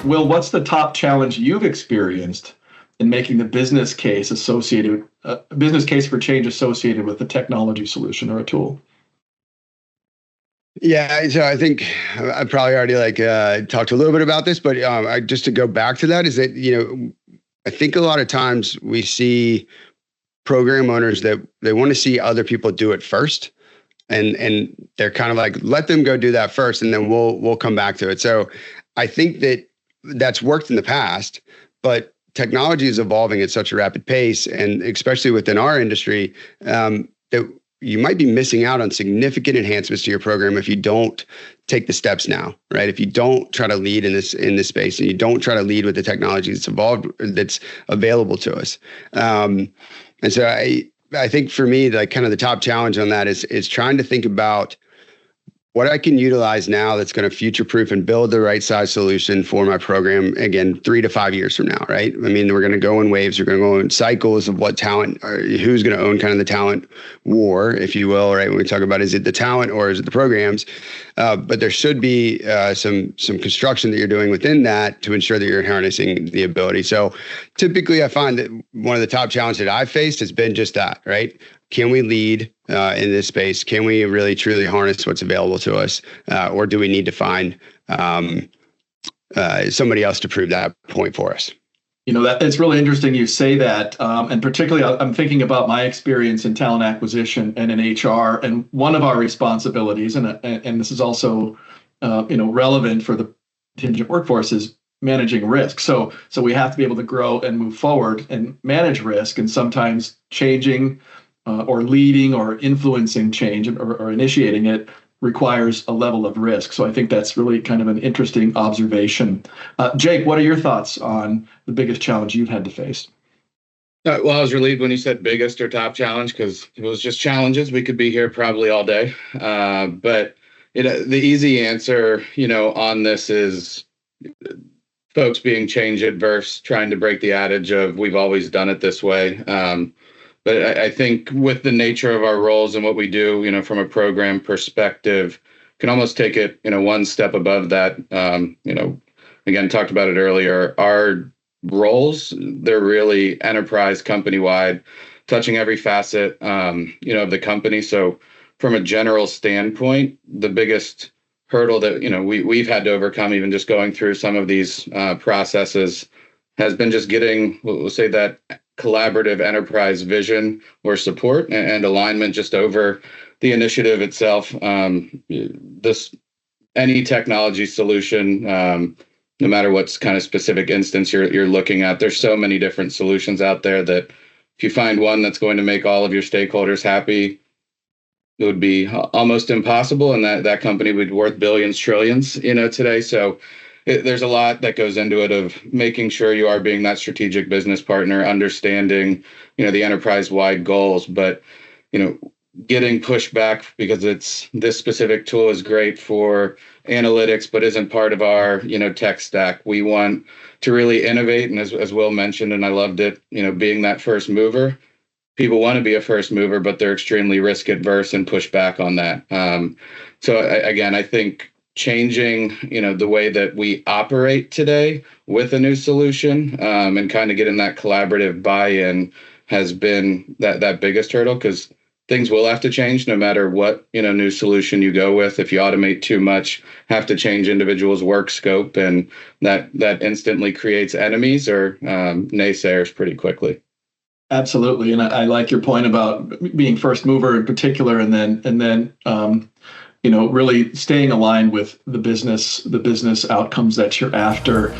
Will, what's the top challenge you've experienced in making the business case for change associated with the technology solution or a tool? Yeah, so I think I probably already talked a little bit about this, but just to go back to that is that, I think a lot of times we see program owners that they want to see other people do it first. And they're kind of like, let them go do that first, and then we'll come back to it. So I think that's worked in the past, but technology is evolving at such a rapid pace, and especially within our industry, that you might be missing out on significant enhancements to your program if you don't take the steps now, right? If you don't try to lead in this space, and you don't try to lead with the technology that's available to us. And so I think for me, kind of the top challenge on that is trying to think about what I can utilize now that's going to future-proof and build the right size solution for my program, again, 3 to 5 years from now, right? I mean, we're going to go in waves. We're going to go in cycles of what talent, or who's going to own kind of the talent war, if you will, right? When we talk about, is it the talent or is it the programs? But there should be some construction that you're doing within that to ensure that you're harnessing the ability. So typically I find that one of the top challenges that I've faced has been just that, right? Can we lead in this space? Can we really truly harness what's available to us? Or do we need to find somebody else to prove that point for us? That it's really interesting you say that. And particularly, I'm thinking about my experience in talent acquisition and in HR. And one of our responsibilities, and this is also relevant for the contingent workforce, is managing risk. So we have to be able to grow and move forward and manage risk, and sometimes changing or leading or influencing change or initiating it requires a level of risk. So I think that's really kind of an interesting observation. Jake, what are your thoughts on the biggest challenge you've had to face? Well, I was relieved when you said biggest or top challenge, because if it was just challenges, we could be here probably all day. But the easy answer, on this is folks being change adverse, trying to break the adage of we've always done it this way. But I think with the nature of our roles and what we do, from a program perspective, can almost take it, one step above that. Again, talked about it earlier. Our roles, they're really enterprise, company-wide, touching every facet, of the company. So from a general standpoint, the biggest hurdle that, we've had to overcome, even just going through some of these processes, has been just getting, we'll say, that collaborative enterprise vision or support and alignment just over the initiative itself. Any technology solution, no matter what's kind of specific instance you're looking at, there's so many different solutions out there that if you find one that's going to make all of your stakeholders happy, it would be almost impossible, and that company would be worth billions, trillions, today. So there's a lot that goes into it, of making sure you are being that strategic business partner, understanding, the enterprise-wide goals, but, getting pushed back because this specific tool is great for analytics, but isn't part of our, tech stack. We want to really innovate. And as Will mentioned, and I loved it, being that first mover, people want to be a first mover, but they're extremely risk adverse and push back on that. I think changing, the way that we operate today with a new solution, and kind of getting that collaborative buy-in has been that biggest hurdle, because things will have to change no matter what, new solution you go with. If you automate too much, have to change individuals' work scope, and that instantly creates enemies or naysayers pretty quickly. Absolutely. And I like your point about being first mover in particular, and then really staying aligned with the business outcomes that you're after.